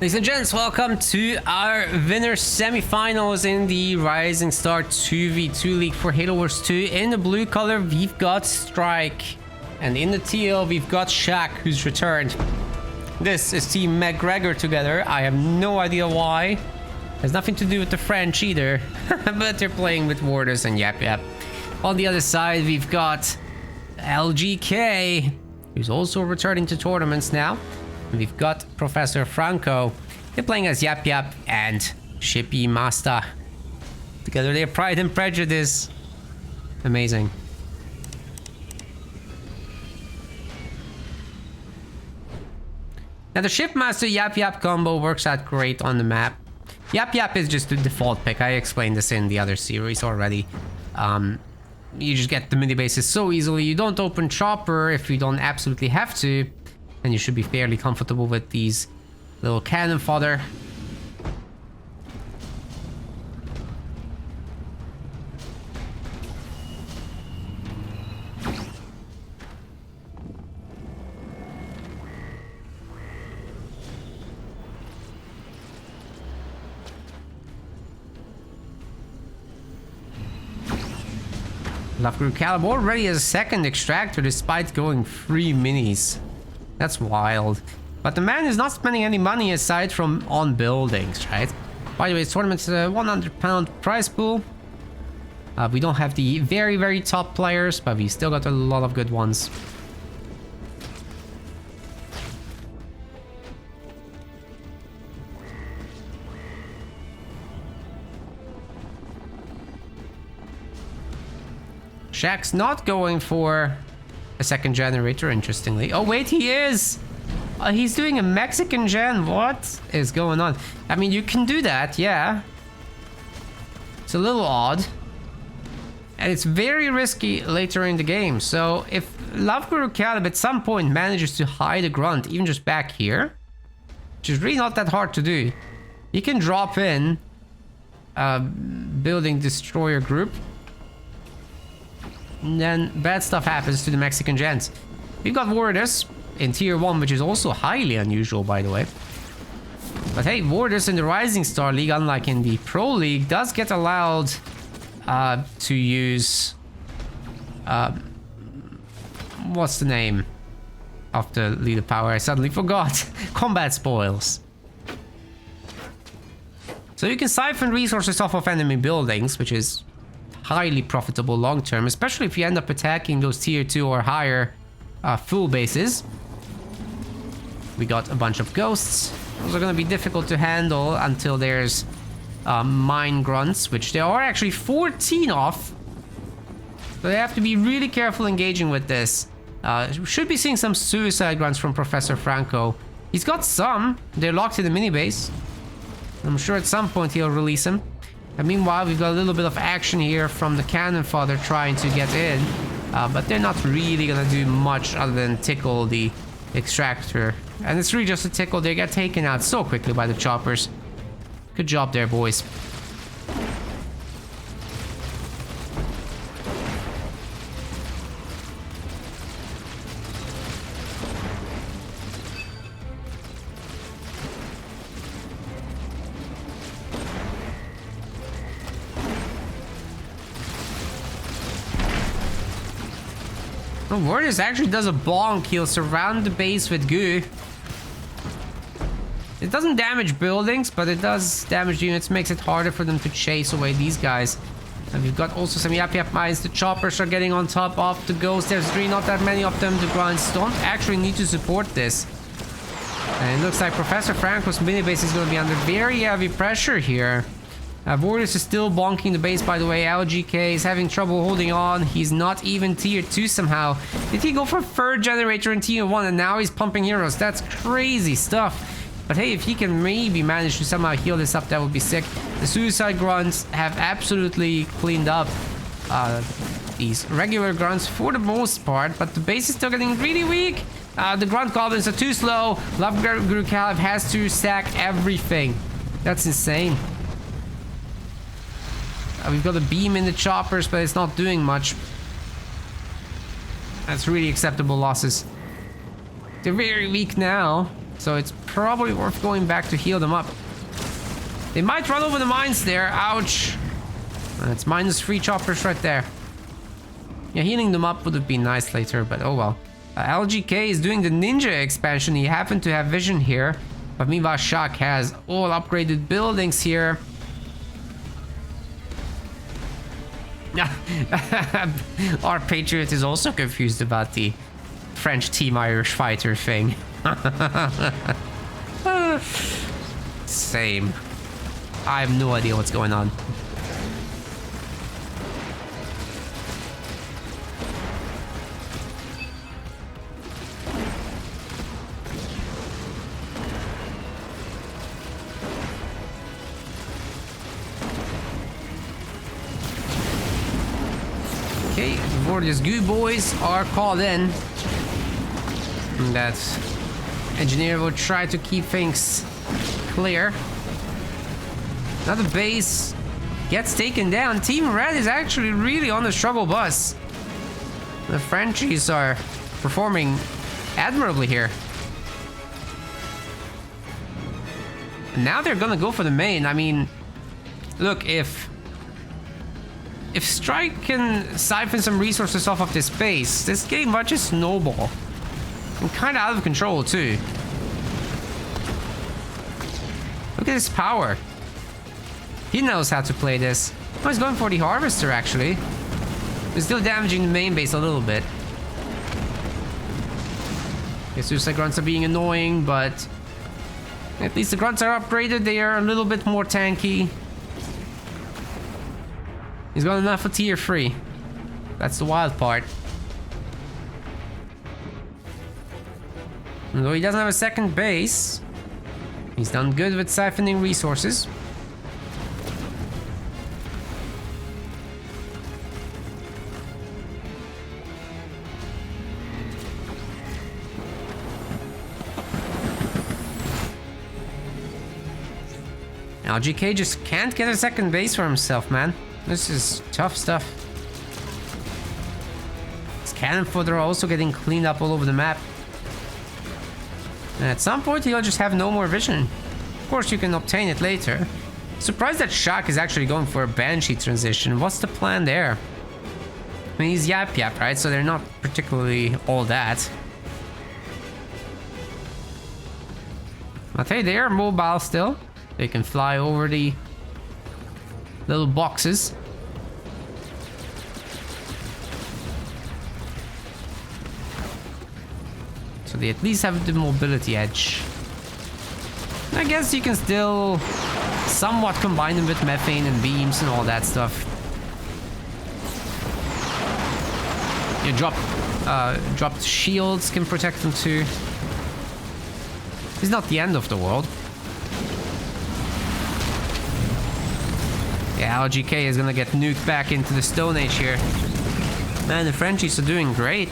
Ladies and gents, welcome to our winner semifinals in the Rising Star 2v2 League for Halo Wars 2. In the blue color, we've got Strike. And in the teal, we've got Shaq, who's returned. This is Team McGregor together. I have no idea why. Has nothing to do with the French either. But they're playing with Warders and yep. On the other side, we've got LGK, who's also returning to tournaments now. We've got Professor Franco. They're playing as Yap and Shippy Master. Together they're Pride and Prejudice. Amazing. Now the Shipmaster Yap combo works out great on the map. Yap is just the default pick. I explained this in the other series already. You just get the mini bases so easily. You don't open Chopper if you don't absolutely have to. And you should be fairly comfortable with these little cannon fodder. Love Calib already has a second extractor despite going 3 minis. That's wild. But the man is not spending any money aside from on buildings, right? By the way, this tournament's a £100 prize pool. We don't have the very top players, but we still got a lot of good ones. Shaq's not going for a second generator, interestingly. Oh, wait, he is! He's doing a Mexican gen. What is going on? I mean, you can do that, yeah. It's a little odd. And it's very risky later in the game. So if Love Guru Calib at some point manages to hide a grunt, even just back here, which is really not that hard to do, he can drop in a building destroyer group. And then bad stuff happens to the Mexican gents. We've got Warders in tier 1, which is also highly unusual, by the way. But hey, Warders in the Rising Star League, unlike in the Pro League, does get allowed to use... what's the name of the leader power? I suddenly forgot. Combat spoils. So you can siphon resources off of enemy buildings, which is highly profitable long term, especially if you end up attacking those tier 2 or higher full bases. We got a bunch of ghosts. Those are going to be difficult to handle until there's mine grunts, which there are actually 14 off. So they have to be really careful engaging with this. We should be seeing some suicide grunts from Professor Franco. He's got some. They're locked in the mini base. I'm sure at some point he'll release them. And meanwhile, we've got a little bit of action here from the cannon fodder trying to get in. But they're not really going to do much other than tickle the extractor. And it's really just a tickle. They get taken out so quickly by the choppers. Good job there, boys. Oh, Warders actually does a bonk. He'll surround the base with goo. It doesn't damage buildings, but it does damage units. Makes it harder for them to chase away these guys. And we've got also some Yap mines. The choppers are getting on top of the ghosts. There's really not that many of them. The grunts don't actually need to support this. And it looks like Professor Franco's mini base is going to be under very heavy pressure here. Warders is still bonking the base, by the way. LGK is having trouble holding on. He's not even tier 2 somehow. Did he go for third generator in tier 1 and now he's pumping heroes? That's crazy stuff. But hey, if he can maybe manage to somehow heal this up, that would be sick. The suicide grunts have absolutely cleaned up these regular grunts for the most part, but the base is still getting really weak. The grunt goblins are too slow. Love Guru Calib has to stack everything. That's insane. We've got a beam in the choppers, but it's not doing much. That's really acceptable losses. They're very weak now. So it's probably worth going back to heal them up. They might run over the mines there. Ouch. It's -3 choppers right there. Yeah, healing them up would have been nice later, but oh well. LGK is doing the ninja expansion. He happened to have vision here. But meanwhile, Shaq has all upgraded buildings here. Our Patriot is also confused about the French Team Irish Fighter thing. Same. I have no idea what's going on. Okay, before these goo boys are called in, that engineer will try to keep things clear. Another base gets taken down. Team Red is actually really on the struggle bus. The Frenchies are performing admirably here. And now they're gonna go for the main. I mean, look, if Strike can siphon some resources off of this base, this game might just snowball. And kind of out of control too. Look at his power. He knows how to play this. Oh, he's going for the Harvester, actually. He's still damaging the main base a little bit. Okay, Suicide Grunts are being annoying, but at least the Grunts are upgraded. They are a little bit more tanky. He's got enough for tier 3. That's the wild part. And though he doesn't have a second base, he's done good with siphoning resources. LGK just can't get a second base for himself, man. This is tough stuff. His cannon fodder are also getting cleaned up all over the map. And at some point, he'll just have no more vision. Of course, you can obtain it later. Surprised that Shaq is actually going for a Banshee transition. What's the plan there? I mean, he's Yap Yap, right? So they're not particularly all that. I'll tell you, they are mobile still. They can fly over the little boxes. So they at least have the mobility edge. I guess you can still somewhat combine them with methane and beams and all that stuff. You dropped shields can protect them too. It's not the end of the world. Yeah, LGK is gonna get nuked back into the Stone Age here. Man, the Frenchies are doing great.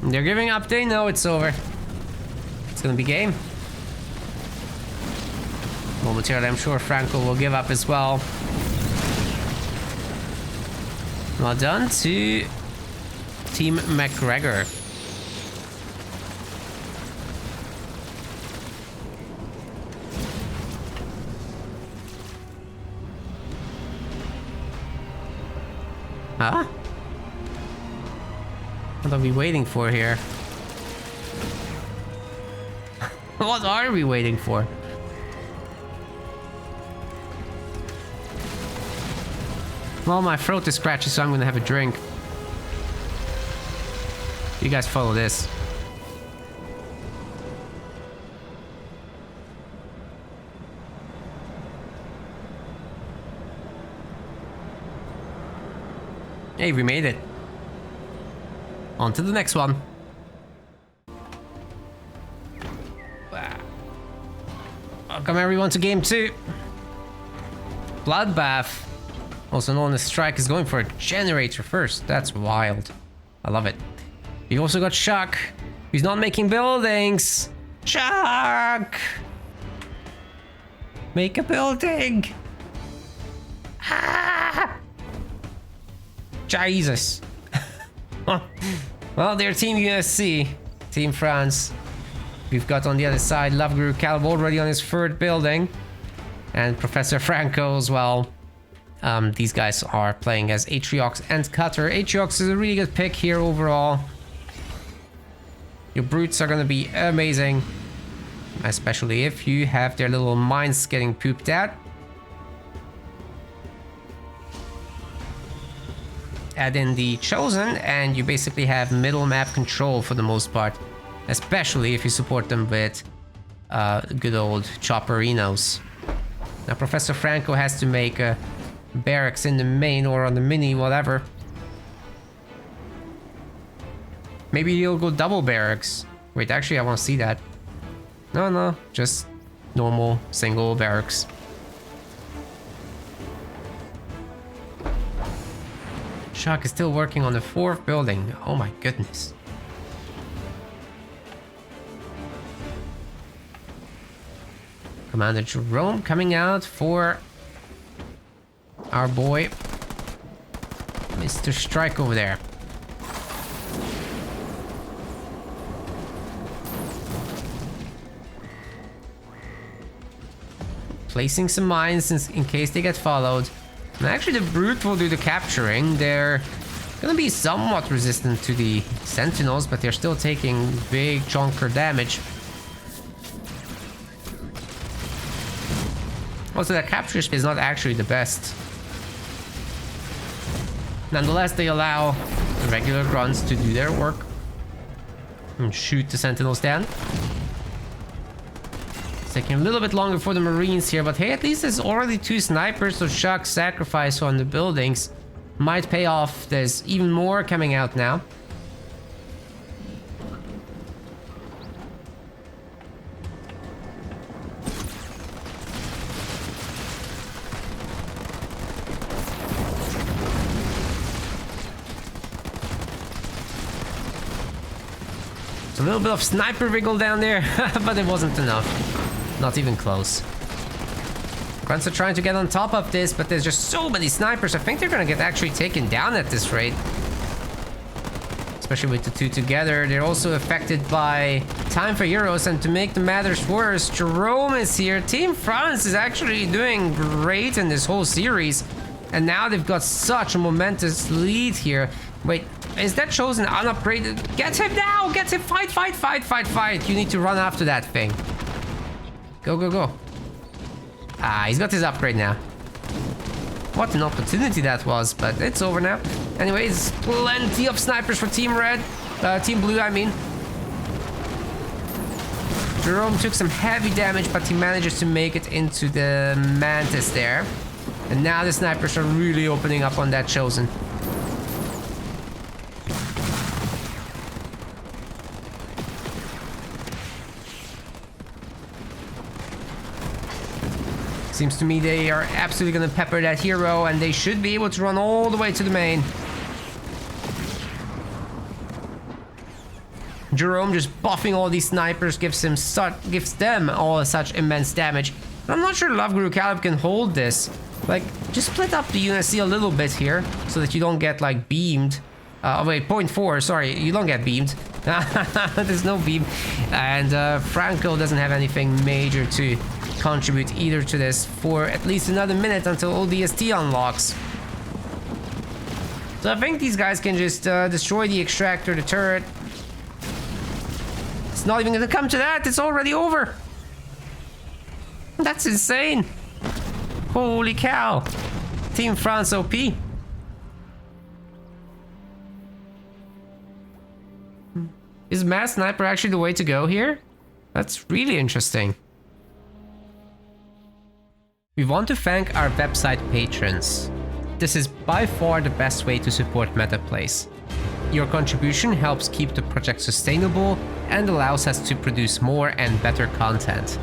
They're giving up. They know it's over. It's gonna be game. Momentarily, I'm sure Franco will give up as well. Well done to Team McGregor. Huh? What are we waiting for here? What are we waiting for? Well, my throat is scratchy, so I'm gonna have a drink. You guys follow this. Hey, we made it. On to the next one. Welcome everyone to game 2. Bloodbath, also known as Strike, is going for a generator first. That's wild. I love it. We've also got Chuck. He's not making buildings. Chuck! Make a building! Jesus. Well, they're Team USC, Team France. We've got on the other side Loveguru Caleb already on his third building. And Professor Franco as well. These guys are playing as Atriox and Cutter. Atriox is a really good pick here overall. Your brutes are going to be amazing. Especially if you have their little mines getting pooped out. Add in the Chosen and you basically have middle map control for the most part. Especially if you support them with good old Chopperinos. Now Professor Franco has to make a barracks in the main or on the mini, whatever. Maybe he'll go double barracks. Wait, actually I want to see that. No, just normal single barracks. Shock is still working on the 4th building. Oh my goodness. Commander Jerome coming out for our boy Mr. Strike over there. Placing some mines in case they get followed. And actually the Brute will do the capturing. They're gonna be somewhat resistant to the Sentinels, but they're still taking big chunker damage. Also, that capture speed is not actually the best. Nonetheless, they allow the regular grunts to do their work and shoot the Sentinels down. It's taking a little bit longer for the Marines here, but hey, at least there's already 2 snipers, so Shock's sacrifice on the buildings might pay off. There's even more coming out now. A little bit of sniper wiggle down there, but it wasn't enough. Not even close. Grunts are trying to get on top of this, but there's just so many snipers. I think they're gonna get actually taken down at this rate. Especially with the 2 together. They're also affected by time for Euros, and to make the matters worse, Jerome is here. Team France is actually doing great in this whole series. And now they've got such a momentous lead here. Wait, is that Chosen unupgraded? Get him now! Get him! Fight, fight, fight, fight, fight! You need to run after that thing. Go, go, go. Ah, he's got his upgrade now. What an opportunity that was, but it's over now. Anyways, plenty of snipers for Team Red. Team Blue, I mean. Jerome took some heavy damage, but he manages to make it into the Mantis there. And now the snipers are really opening up on that Chosen. Seems to me they are absolutely gonna pepper that hero, and they should be able to run all the way to the main. Jerome just buffing all these snipers gives them all such immense damage. I'm not sure Loveguru Caleb can hold this. Like, just split up the UNSC a little bit here so that you don't get like beamed. Oh wait, 0.4, sorry, you don't get beamed. There's no beam. And Franco doesn't have anything major to contribute either to this for at least another minute until ODST unlocks. So I think these guys can just destroy the extractor, the turret. It's not even gonna come to that, it's already over. That's insane. Holy cow. Team France OP. Is Mass Sniper actually the way to go here? That's really interesting. We want to thank our website patrons. This is by far the best way to support MetaPlays. Your contribution helps keep the project sustainable and allows us to produce more and better content.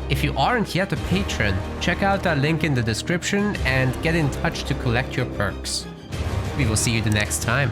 If you aren't yet a patron, check out our link in the description and get in touch to collect your perks. We will see you the next time.